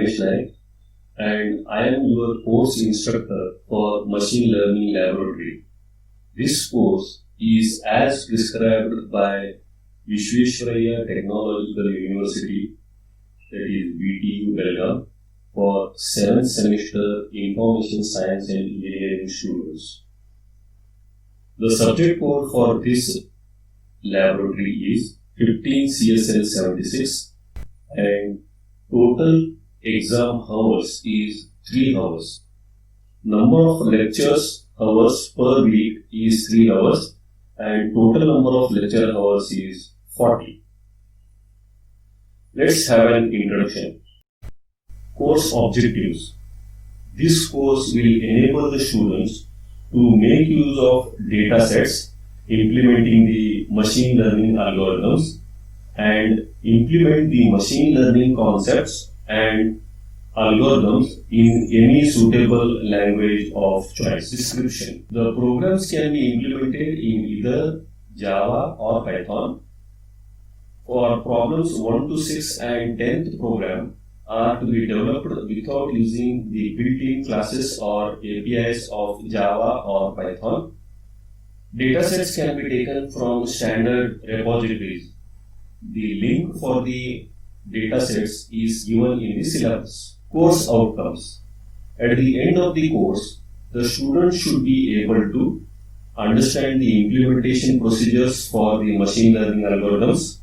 Ramesh Naik, and I am your course instructor for Machine Learning Laboratory. This course is as prescribed by Visvesvaraya Technological University, that is VTU Belgaum, for 7th semester Information Science and Engineering students. The subject code for this laboratory is 15 CSL 76 and total exam hours is 3 hours. Number of lectures hours per week is 3 hours and total number of lecture hours is 40. Let's have an introduction. Course objectives. This course will enable the students to make use of data sets, implementing the machine learning algorithms, and implement the machine learning concepts and algorithms in any suitable language of choice. Description. The programs can be implemented in either Java or Python. For problems 1 to 6 and 10th program are to be developed without using the built-in classes or APIs of Java or Python. Datasets can be taken from standard repositories. The link for the datasets is given in the syllabus. Course outcomes. At the end of the course, the student should be able to understand the implementation procedures for the machine learning algorithms,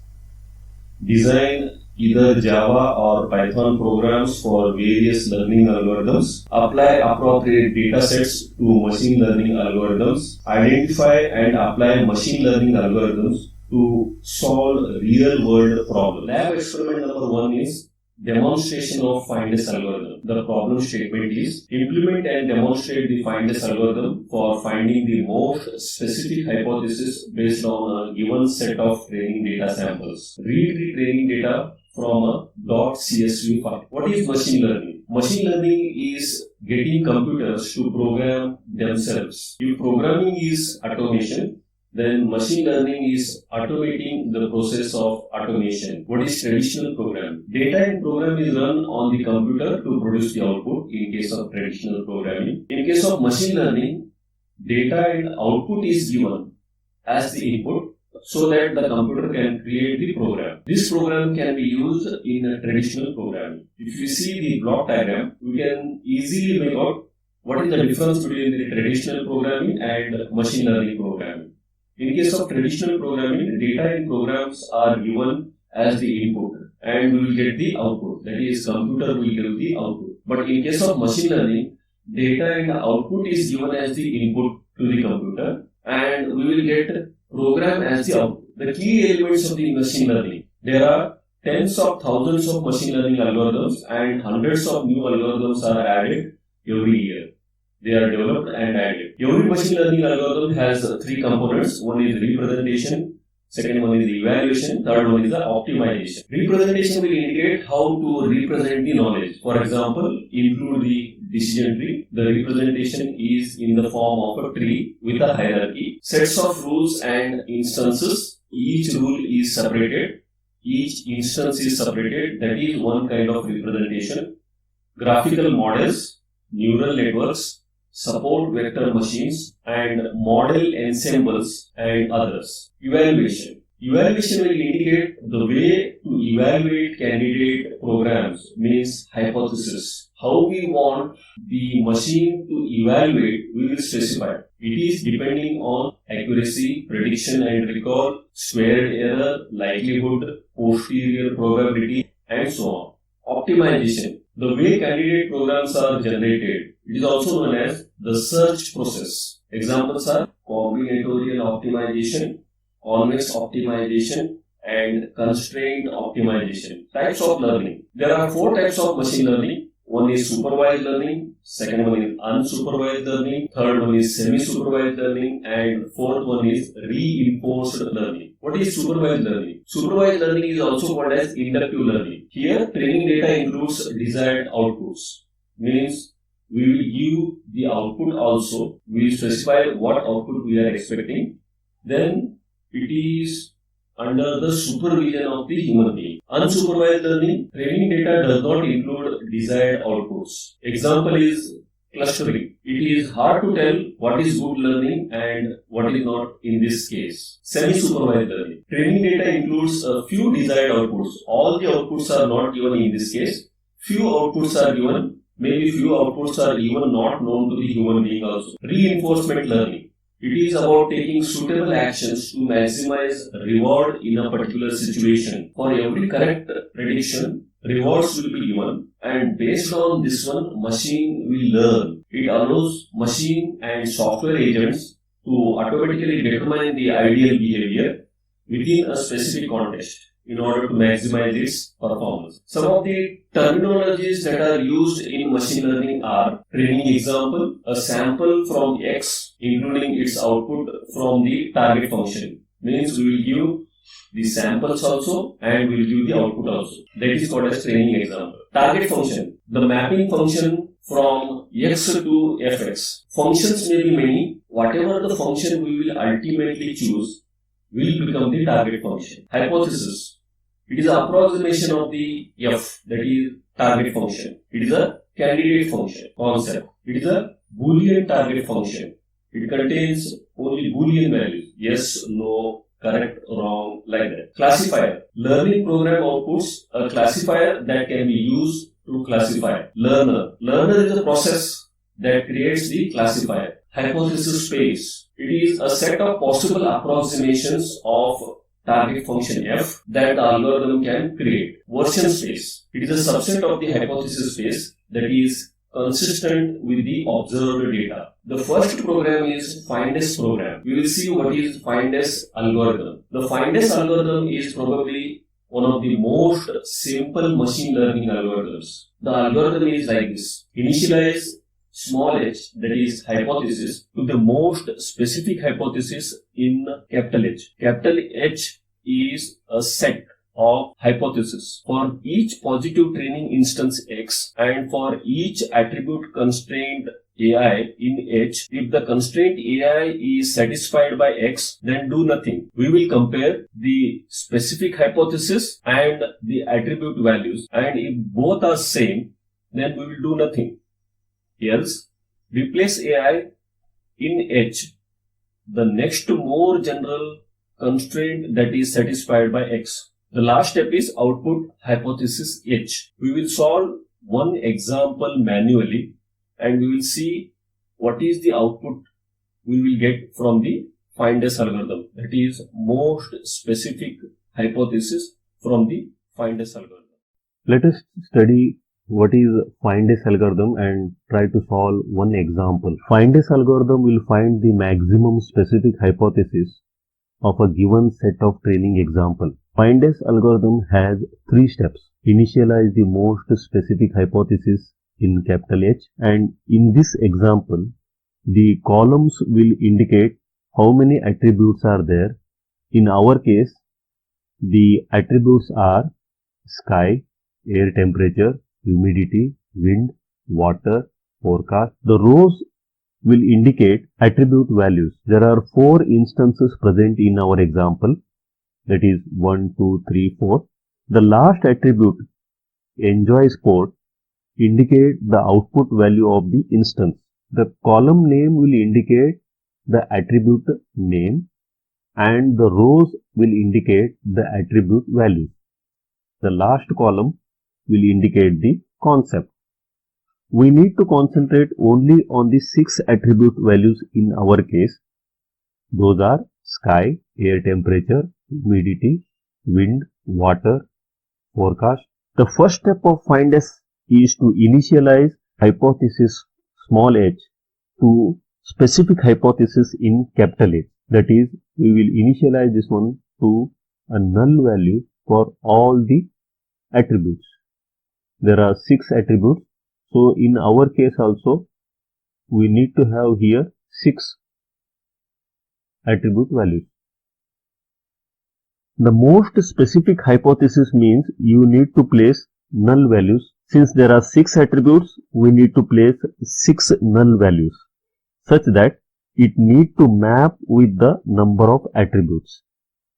design either Java or Python programs for various learning algorithms, apply appropriate datasets to machine learning algorithms, identify and apply machine learning algorithms to solve real-world problems. Lab experiment number 1 is demonstration of Findes algorithm. The problem statement is implement and demonstrate the Findes algorithm for finding the most specific hypothesis based on a given set of training data samples. Read the training data from a .csv file. What is machine learning? Machine learning is getting computers to program themselves. If programming is automation, then machine learning is automating the process of automation. What is traditional programming? Data in program is run on the computer to produce the output in case of traditional programming. In case of machine learning, data and output is given as the input so that the computer can create the program. This program can be used in a traditional programming. If you see the block diagram, we can easily make out what is the difference between the traditional programming and machine learning programming. In case of traditional programming, data in programs are given as the input and we will get the output. That is, computer will give the output. But in case of machine learning, data and output is given as the input to the computer and we will get program as the output. The key elements of the machine learning. There are tens of thousands of machine learning algorithms and hundreds of new algorithms are added every year. They are developed and added. Every machine learning algorithm has 3 components. One is representation, second one is evaluation, third one is the optimization. Representation will indicate how to represent the knowledge. For example, include the decision tree. The representation is in the form of a tree with a hierarchy. Sets of rules and instances. Each rule is separated. Each instance is separated. That is one kind of representation. Graphical models, neural networks, support vector machines, and model ensembles and others. Evaluation. Evaluation will indicate the way to evaluate candidate programs, means hypothesis. How we want the machine to evaluate, we will specify. It is depending on accuracy, prediction and recall, squared error, likelihood, posterior probability, and so on. Optimization. The way candidate programs are generated, it is also known as the search process. Examples are combinatorial optimization, convex optimization, and constraint optimization. Types of learning. There are 4 types of machine learning. One is supervised learning, second one is unsupervised learning, third one is semi-supervised learning, and fourth one is reinforced learning. What is supervised learning? Supervised learning is also called as inductive learning. Here, training data includes desired outputs. Means we will give the output also. We will specify what output we are expecting. Then it is under the supervision of the human being. Unsupervised learning, training data does not include desired outputs. Example is clustering. It is hard to tell what is good learning and what is not in this case. Semi-supervised learning. Training data includes a few desired outputs. All the outputs are not given in this case. Few outputs are given. Maybe few outputs are even not known to the human being also. Reinforcement learning. It is about taking suitable actions to maximize reward in a particular situation. For every correct prediction, rewards will be given, and based on this one, machine will learn. It allows machine and software agents to automatically determine the ideal behavior within a specific context in order to maximize its performance. Some of the terminologies that are used in machine learning are training example, a sample from X, including its output from the target function. Means we will give the samples also and we will give the output also. That is called as training example. Target function, the mapping function from X to Fx. Functions may be many. Whatever the function we will ultimately choose will become the target function. Hypothesis. It is an approximation of the F, that is target function. It is a candidate function concept. It is a Boolean target function. It contains only Boolean values. Yes, no, correct, wrong, like that. Classifier. Learning program outputs a classifier that can be used to classify. Learner. Learner is a process that creates the classifier. Hypothesis space. It is a set of possible approximations of target function F that the algorithm can create. Version space. It is a subset of the hypothesis space that is consistent with the observed data. The first program is FindS program. We will see what is FindS algorithm. The FindS algorithm is probably one of the most simple machine learning algorithms. The algorithm is like this. Initialize small h, that is hypothesis, to the most specific hypothesis in capital H. Capital H is a set of hypotheses for each positive training instance X and for each attribute constraint AI in H. If the constraint AI is satisfied by X, then do nothing. We will compare the specific hypothesis and the attribute values, and if both are same, then we will do nothing. Else, replace AI in H, the next more general constraint that is satisfied by X. The last step is output hypothesis H. We will solve one example manually and we will see what is the output we will get from the FindS algorithm. That is most specific hypothesis from the FindS algorithm. Let us study what is FindS algorithm and try to solve one example. FindS algorithm will find the maximum specific hypothesis of a given set of training example. FindS algorithm has 3 steps. Initialize the most specific hypothesis in capital H, and in this example, the columns will indicate how many attributes are there. In our case, the attributes are sky, air temperature, humidity, wind, water, forecast. The rows will indicate attribute values. There are 4 instances present in our example, that is 1, 2, 3, 4. The last attribute, enjoy sport, indicate the output value of the instance. The column name will indicate the attribute name and the rows will indicate the attribute value. The last column will indicate the concept. We need to concentrate only on the 6 attribute values in our case. Those are sky, air temperature, humidity, wind, water, forecast. The first step of FindS is to initialize hypothesis small h to specific hypothesis in capital H. That is, we will initialize this one to a null value for all the attributes. There are 6 attributes. So in our case also, we need to have here 6 attribute values. The most specific hypothesis means you need to place null values. Since there are 6 attributes, we need to place 6 null values such that it need to map with the number of attributes.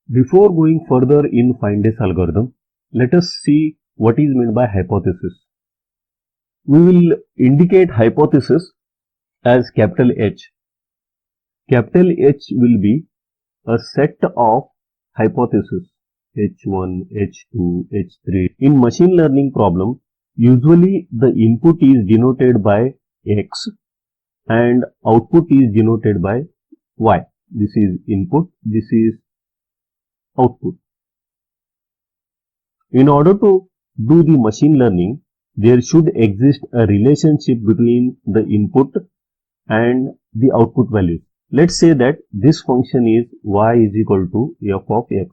Before going further in FindS algorithm, let us see what is meant by hypothesis. We will indicate hypothesis as capital H. Capital H will be a set of hypotheses H1, H2, H3. In machine learning problem, usually the input is denoted by X and output is denoted by Y. This is input, this is output. In order to do the machine learning, there should exist a relationship between the input and the output values. Let's say that this function is y is equal to f of x.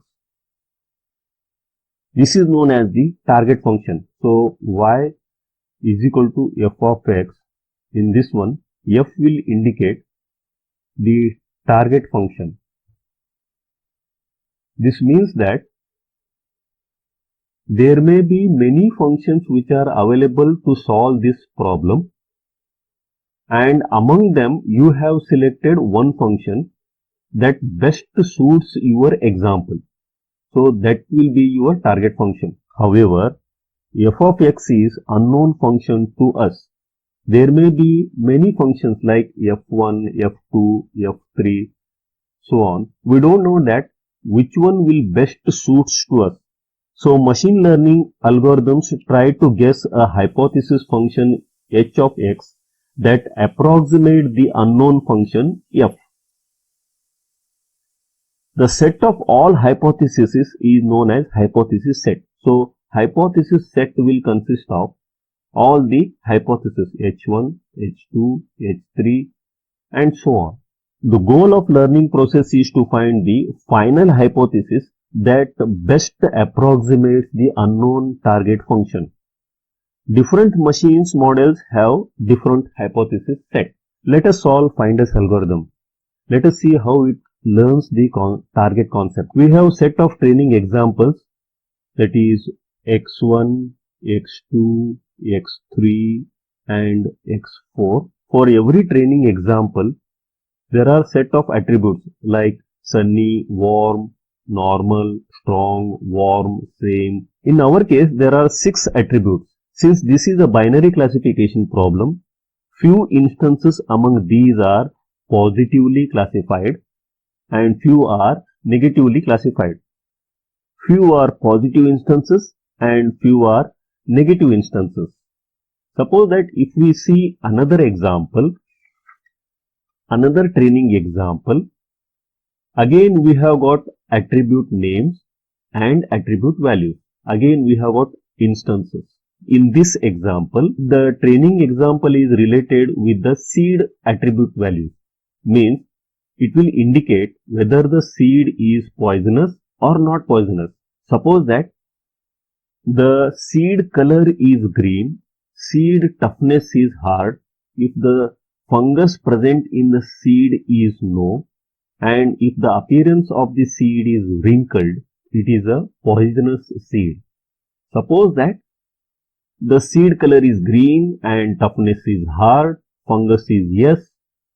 This is known as the target function. So y is equal to f of x. In this one, f will indicate the target function. This means that there may be many functions which are available to solve this problem, and among them you have selected one function that best suits your example. So that will be your target function. However, f of x is unknown function to us. There may be many functions like f1, f2, f3, so on. We don't know that which one will best suits to us. So machine learning algorithms try to guess a hypothesis function h of x that approximate the unknown function f. The set of all hypotheses is known as hypothesis set. So hypothesis set will consist of all the hypotheses h1, h2, h3 and so on. The goal of learning process is to find the final hypothesis that best approximates the unknown target function. Different machines models have different hypothesis set. Let us solve Findess algorithm. Let us see how it learns the target concept. We have set of training examples, that is x1, x2, x3 and x4. For every training example, there are set of attributes like sunny, warm, normal, strong, warm, same. In our case, there are 6 attributes. Since this is a binary classification problem, few instances among these are positively classified and few are negatively classified. Few are positive instances and few are negative instances. Suppose that if we see another example, another training example, again we have got attribute names and attribute values. Again we have got instances. In this example, the training example is related with the seed attribute value. Means it will indicate whether the seed is poisonous or not poisonous. Suppose that the seed color is green, seed toughness is hard, if the fungus present in the seed is no, and if the appearance of the seed is wrinkled, it is a poisonous seed. Suppose that the seed color is green and toughness is hard, fungus is yes,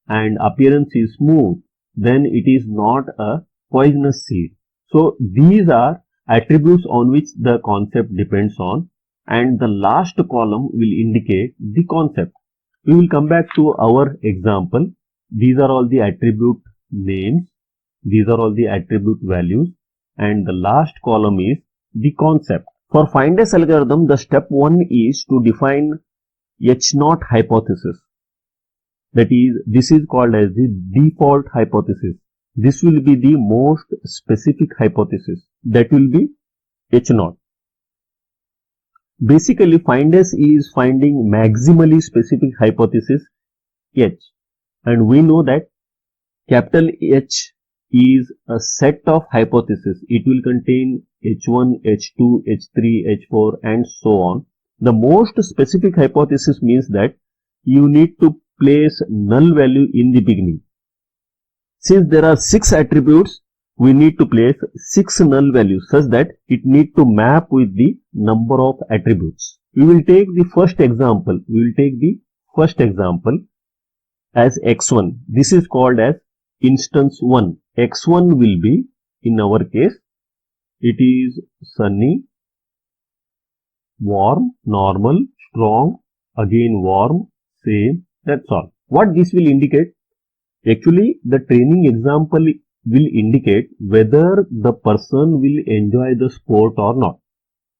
and appearance is smooth, then it is not a poisonous seed. So these are attributes on which the concept depends on, and the last column will indicate the concept. We will come back to our example. These are all the attribute names, these are all the attribute values, and the last column is the concept. For Findess algorithm, the step 1 is to define H0 hypothesis. That is, this is called as the default hypothesis. This will be the most specific hypothesis. That will be H0. Basically, Findess is finding maximally specific hypothesis H. And we know that capital H is a set of hypotheses. It will contain H1, H2, H3, H4 and so on. The most specific hypothesis means that you need to place null value in the beginning. Since there are 6 attributes, we need to place 6 null values such that it need to map with the number of attributes. We will take the first example. As x1. This is called as instance 1. x1 will be, in our case, it is sunny warm, normal, strong, again warm, same, that's all. What this will indicate? Actually, the training example will indicate whether the person will enjoy the sport or not.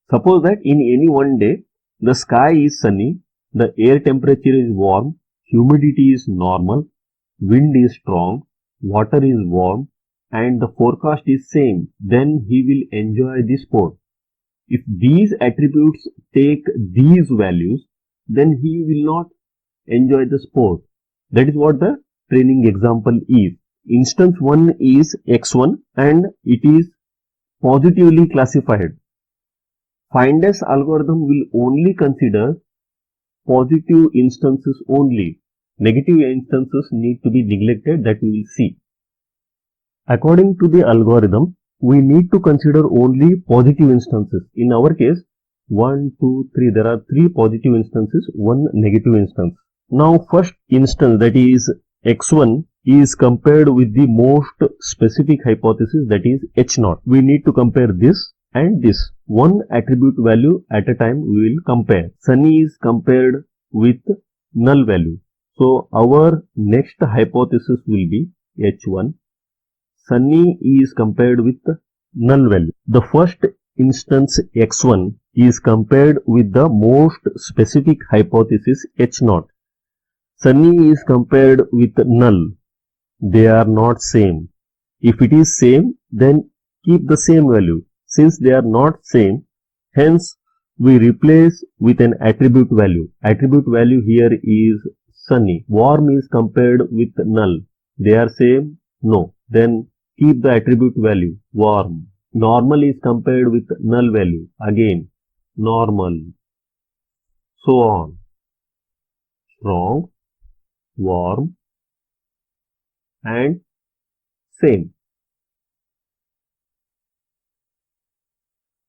Suppose that in any one day, the sky is sunny, the air temperature is warm, humidity is normal, wind is strong, water is warm, and the forecast is same, then he will enjoy the sport. If these attributes take these values, then he will not enjoy the sport. That is what the training example is. Instance 1 is x1 and it is positively classified. Findes algorithm will only consider positive instances only. Negative instances need to be neglected, that we will see. According to the algorithm, we need to consider only positive instances. In our case, 1, 2, 3, there are 3 positive instances, 1 negative instance. Now first instance, that is x1, is compared with the most specific hypothesis, that is h0. We need to compare this and this. One attribute value at a time we will compare. Sunny is compared with null value. So our next hypothesis will be h1. Sunny is compared with null value. The first instance x1 is compared with the most specific hypothesis h0. Sunny is compared with null. They are not same. If it is same, then keep the same value. Since they are not same, hence we replace with an attribute value. Attribute value here is sunny. Warm is compared with null. They are same? No. Then keep the attribute value warm. Normal is compared with null value. Again, normal. So on. Strong, warm, and same.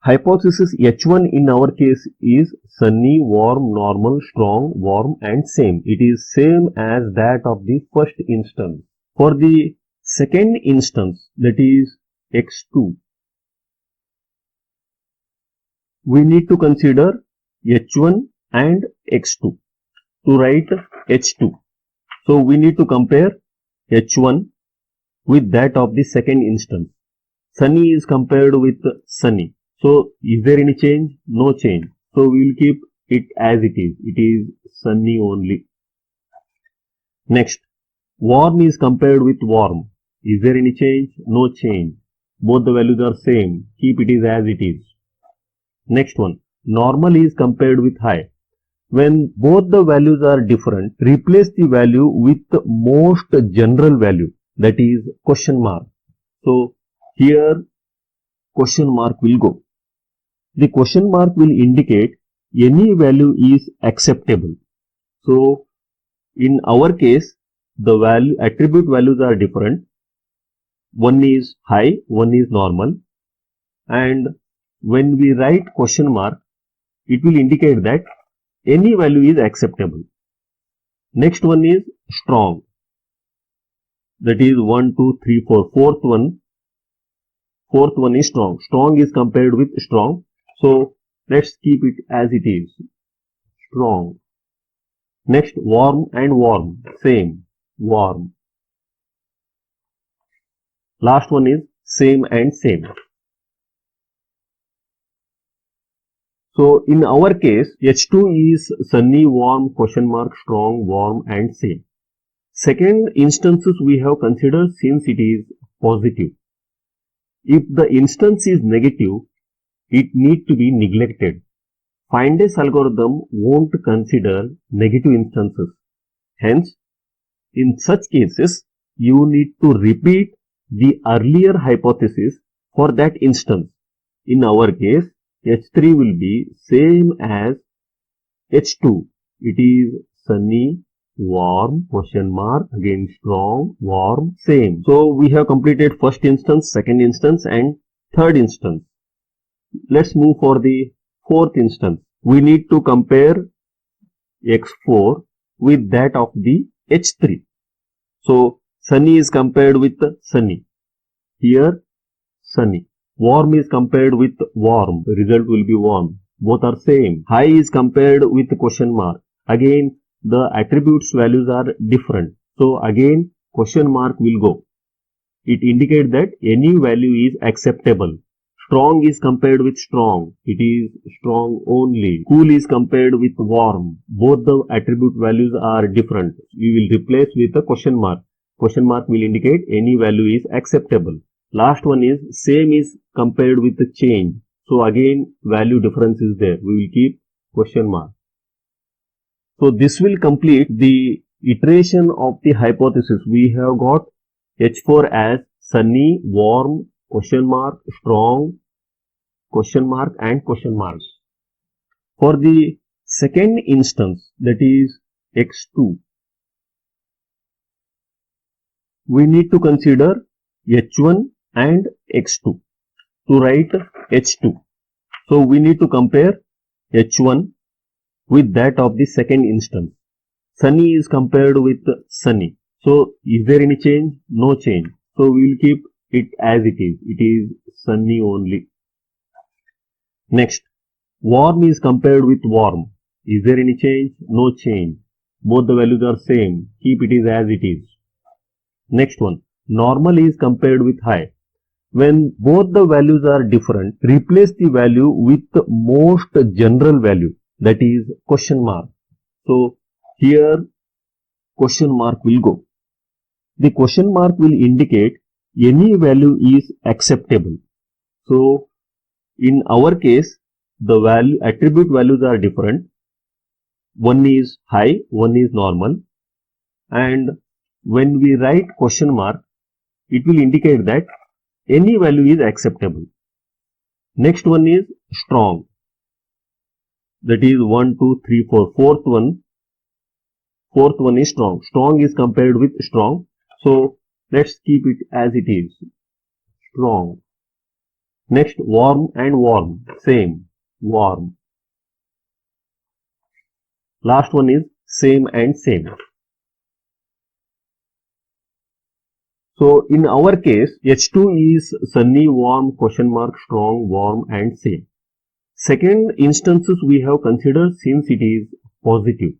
Hypothesis H1 in our case is sunny, warm, normal, strong, warm, and same. It is same as that of the first instance. For the second instance, that is x2, we need to consider h1 and x2 to write h2. So we need to compare h1 with that of the second instance. Sunny is compared with sunny. So is there any change? No change. So we will keep it as it is. It is sunny only. Next, warm is compared with warm. Is there any change? No change. Both the values are same. Keep it is as it is. Next one, normal is compared with high. When both the values are different, replace the value with the most general value, that is question mark. So here question mark will go. The question mark will indicate any value is acceptable. So in our case, the value attribute values are different. One is high, one is normal, and when we write question mark, it will indicate that any value is acceptable. Next one is strong. That is 1, 2, 3, 4. Fourth one is strong. Strong is compared with strong. So let's keep it as it is. Strong. Next, warm and warm. Same. Warm. Last one is same and same. So in our case, H2 is sunny, warm, question mark, strong, warm, and same. Second instances we have considered since it is positive. If the instance is negative, it need to be neglected. Findes algorithm won't consider negative instances. Hence, in such cases, you need to repeat the earlier hypothesis for that instance. In our case, H3 will be same as H2. It is sunny, warm, question mark, again strong, warm, same. So we have completed first instance, second instance, and third instance. Let's move for the fourth instance. We need to compare X4 with that of the H3. So sunny is compared with sunny. Here sunny. Warm is compared with warm. The result will be warm. both are same. High is compared with question mark. Again, the attributes values are different. So again, question mark will go. It indicates that any value is acceptable. Strong is compared with strong. It is strong only. Cool is compared with warm. Both the attribute values are different. We will replace with a question mark. Question mark will indicate any value is acceptable. Last one is same is compared with the change. So again, value difference is there. We will keep question mark. So this will complete the iteration of the hypothesis. We have got H4 as sunny, warm, question mark, strong, question mark and question mark. For the second instance, that is X2, we need to consider H1 and X2 to write H2. So we need to compare H1 with that of the second instance. Sunny is compared with sunny. So is there any change? No change. So we will keep it as it is. It is sunny only. Next, warm is compared with warm. Is there any change? No change. Both the values are same. Keep it is as it is. Next one, normal is compared with high. When both the values are different, replace the value with the most general value, that is question mark. So here question mark will go. The question mark will indicate any value is acceptable. So in our case, the value attribute values are different. One is high, one is normal, and when we write question mark, it will indicate that any value is acceptable. Next one is strong. That is 1, 2, 3, 4. Fourth one is strong. Strong is compared with strong. So let's keep it as it is. Strong. Next, warm and warm. Same. Warm. Last one is same and same. So in our case, H2 is sunny, warm, question mark, strong, warm and same. Second instances we have considered since it is positive.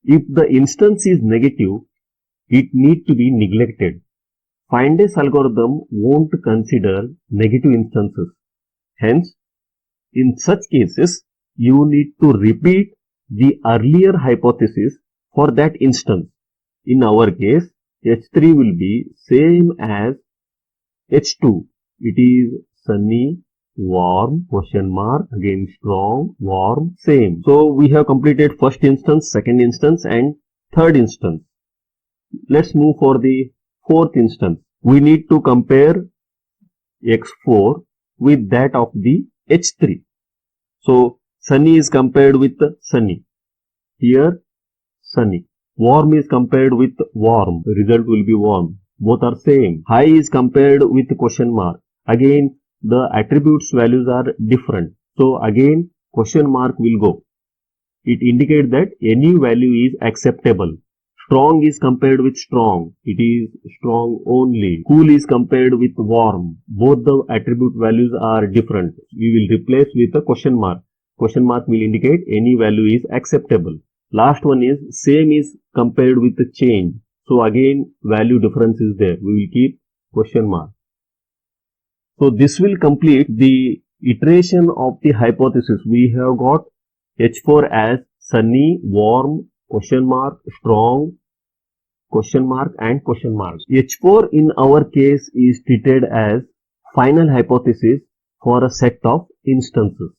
If the instance is negative, it need to be neglected. Fine-Days algorithm won't consider negative instances. Hence, in such cases, you need to repeat the earlier hypothesis for that instance. In our case, H3 will be same as H2. It is sunny, warm, question mark, again strong, warm, same. So we have completed first instance, second instance and third instance. Let's move for the fourth instance. We need to compare X4 with that of the H3. So sunny is compared with sunny. Here sunny. Warm is compared with warm. The result will be warm. Both are same. High is compared with question mark. Again, the attributes values are different. So again, question mark will go. It indicates that any value is acceptable. Strong is compared with strong. It is strong only. Cool is compared with warm. Both the attribute values are different. We will replace with a question mark. Question mark will indicate any value is acceptable. Last one is same is compared with the change. So again, value difference is there. We will keep question mark. So this will complete the iteration of the hypothesis. We have got H4 as sunny, warm, question mark, strong, question mark and question mark. H4 in our case is treated as final hypothesis for a set of instances.